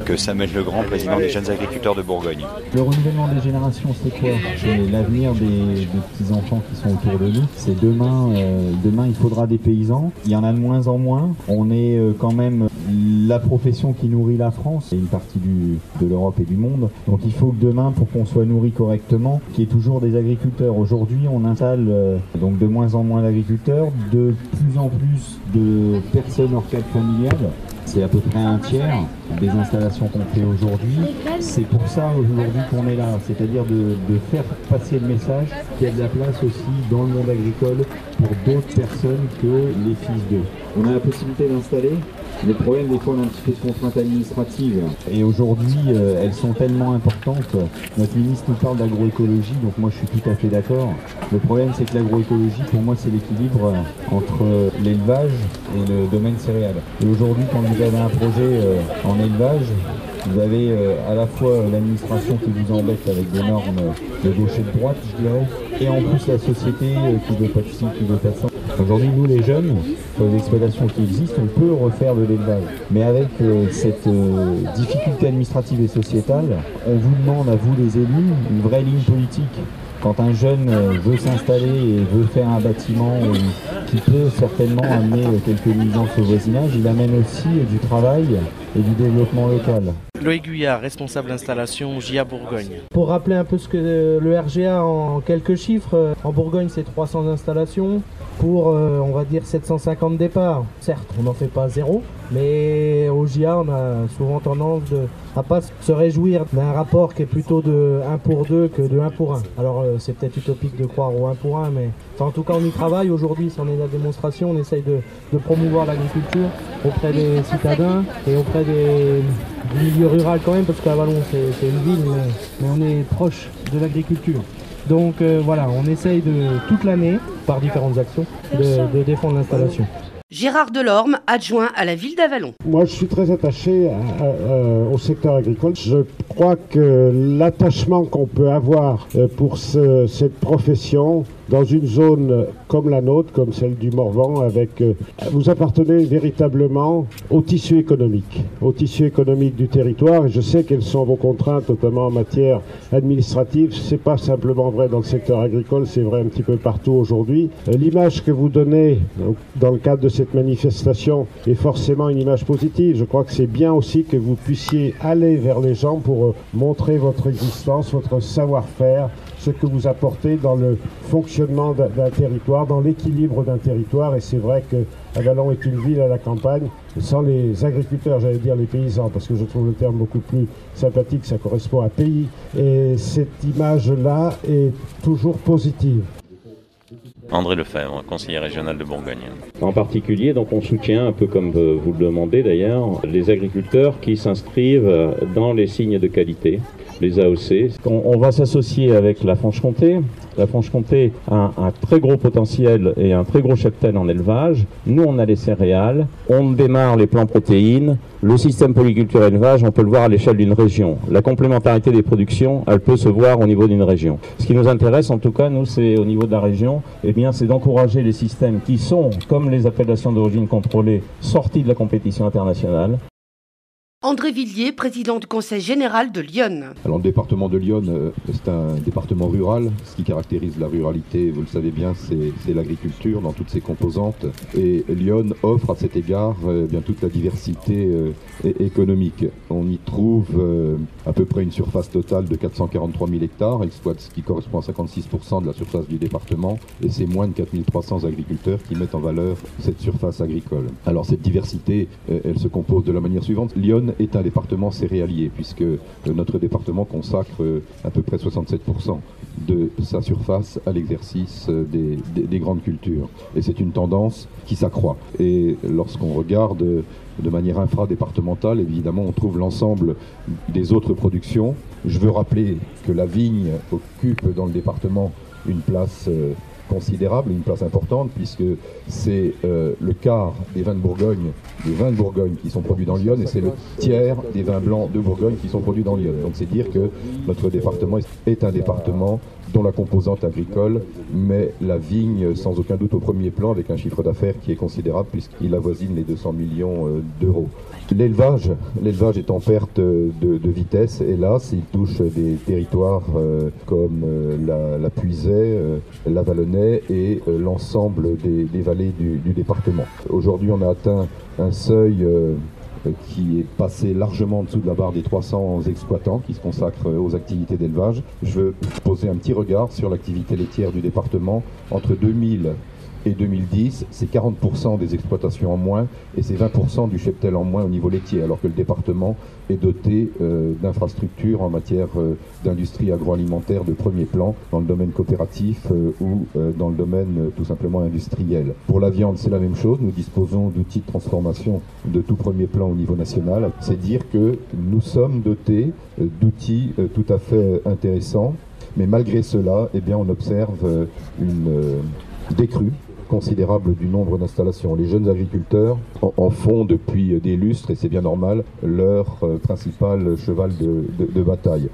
Que Samuel Legrand, président des jeunes agriculteurs de Bourgogne. Le renouvellement des générations, c'est quoi? C'est l'avenir des petits-enfants qui sont autour de nous. C'est demain, il faudra des paysans. Il y en a de moins en moins. On est quand même la profession qui nourrit la France et une partie de l'Europe et du monde. Donc il faut que demain, pour qu'on soit nourri correctement, qu'il y ait toujours des agriculteurs. Aujourd'hui, on installe donc de moins en moins d'agriculteurs, de plus en plus de personnes hors cadre familial. C'est à peu près un tiers des installations qu'on fait aujourd'hui. C'est pour ça aujourd'hui qu'on est là, c'est-à-dire de faire passer le message qu'il y a de la place aussi dans le monde agricole pour d'autres personnes que les fils d'eux. On a la possibilité d'installer. Le problème, des fois, on a un petit peu de contraintes administratives. Et aujourd'hui, elles sont tellement importantes. Notre ministre nous parle d'agroécologie, donc moi, je suis tout à fait d'accord. Le problème, c'est que l'agroécologie, pour moi, c'est l'équilibre entre l'élevage et le domaine céréal. Et aujourd'hui, quand vous avez un projet en élevage, vous avez à la fois l'administration qui vous embête avec des normes de gauche et de droite, je dirais, et en plus la société qui veut pas de ci, qui veut pas de ça. Aujourd'hui, nous les jeunes, sur les exploitations qui existent, on peut refaire de l'élevage. Mais avec cette difficulté administrative et sociétale, on vous demande à vous les élus une vraie ligne politique. Quand un jeune veut s'installer et veut faire un bâtiment qui peut certainement amener quelques nuisances au voisinage, il amène aussi du travail et du développement local. Loïc Guyard, responsable d'installation JA Bourgogne. Pour rappeler un peu ce que le RGA en quelques chiffres, en Bourgogne c'est 300 installations pour on va dire 750 départs. Certes, on n'en fait pas zéro, mais au JA on a souvent tendance à pas se réjouir d'un rapport qui est plutôt de 1 pour 2 que de 1 pour 1. Alors c'est peut-être utopique de croire au 1 pour 1, mais en tout cas on y travaille. Aujourd'hui, si on est la démonstration, on essaye de promouvoir l'agriculture auprès des citadins et auprès du milieu rural quand même, parce qu'Avallon c'est une ville, mais on est proche de l'agriculture. Donc voilà, on essaye toute l'année, par différentes actions, de défendre l'installation. Gérard Delorme, adjoint à la ville d'Avallon. Moi, je suis très attaché au secteur agricole. Je crois que l'attachement qu'on peut avoir pour cette profession dans une zone comme la nôtre, comme celle du Morvan, vous appartenez véritablement au tissu économique du territoire. Et je sais quelles sont vos contraintes, notamment en matière administrative. C'est pas simplement vrai dans le secteur agricole, c'est vrai un petit peu partout aujourd'hui. L'image que vous donnez dans le cadre de cette manifestation est forcément une image positive. Je crois que c'est bien aussi que vous puissiez aller vers les gens pour montrer votre existence, votre savoir-faire, ce que vous apportez dans le fonctionnement d'un territoire, dans l'équilibre d'un territoire. Et c'est vrai que Avallon est une ville à la campagne, sans les agriculteurs, j'allais dire les paysans, parce que je trouve le terme beaucoup plus sympathique, ça correspond à pays. Et cette image-là est toujours positive. André Lefebvre, conseiller régional de Bourgogne. En particulier, donc on soutient, un peu comme vous le demandez d'ailleurs, les agriculteurs qui s'inscrivent dans les signes de qualité, les AOC. On va s'associer avec la Franche-Comté. La Franche-Comté a un très gros potentiel et un très gros cheptel en élevage. Nous, on a les céréales, on démarre les plans protéines. Le système polyculture élevage, on peut le voir à l'échelle d'une région. La complémentarité des productions, elle peut se voir au niveau d'une région. Ce qui nous intéresse, en tout cas, nous, c'est au niveau de la région, c'est d'encourager les systèmes qui sont, comme les appellations d'origine contrôlée, sortis de la compétition internationale. André Villiers, président du Conseil général de Lyon. Alors le département de Lyon, c'est un département rural. Ce qui caractérise la ruralité, vous le savez bien, c'est l'agriculture dans toutes ses composantes. Et Lyon offre à cet égard bien toute la diversité économique. On y trouve à peu près une surface totale de 443 000 hectares, ce qui correspond à 56% de la surface du département. Et c'est moins de 4 300 agriculteurs qui mettent en valeur cette surface agricole. Alors cette diversité, elle se compose de la manière suivante. Lyon est un département céréalier, puisque notre département consacre à peu près 67% de sa surface à l'exercice des grandes cultures. Et c'est une tendance qui s'accroît. Et lorsqu'on regarde de manière infradépartementale, évidemment, on trouve l'ensemble des autres productions. Je veux rappeler que la vigne occupe dans le département une place considérable, une place importante, puisque c'est le quart des vins de Bourgogne qui sont produits dans Lyon, et c'est le tiers des vins blancs de Bourgogne qui sont produits dans Lyon. Donc c'est dire que notre département est un département dont la composante agricole met la vigne sans aucun doute au premier plan, avec un chiffre d'affaires qui est considérable puisqu'il avoisine les 200 millions d'euros. L'élevage est en perte de vitesse, hélas. Il touche des territoires comme la Puisaye, la Vallonnais et l'ensemble des vallées du département. Aujourd'hui, on a atteint un seuil qui est passé largement en dessous de la barre des 300 exploitants qui se consacrent aux activités d'élevage. Je veux poser un petit regard sur l'activité laitière du département. Entre 2000 et 2010, c'est 40% des exploitations en moins et c'est 20% du cheptel en moins au niveau laitier, alors que le département est doté d'infrastructures en matière d'industrie agroalimentaire de premier plan, dans le domaine coopératif ou dans le domaine tout simplement industriel. Pour la viande, c'est la même chose. Nous disposons d'outils de transformation de tout premier plan au niveau national. C'est dire que nous sommes dotés d'outils tout à fait intéressants, mais malgré cela, eh bien, on observe une décrue considérable du nombre d'installations. Les jeunes agriculteurs en font depuis des lustres, et c'est bien normal, leur principal cheval de bataille.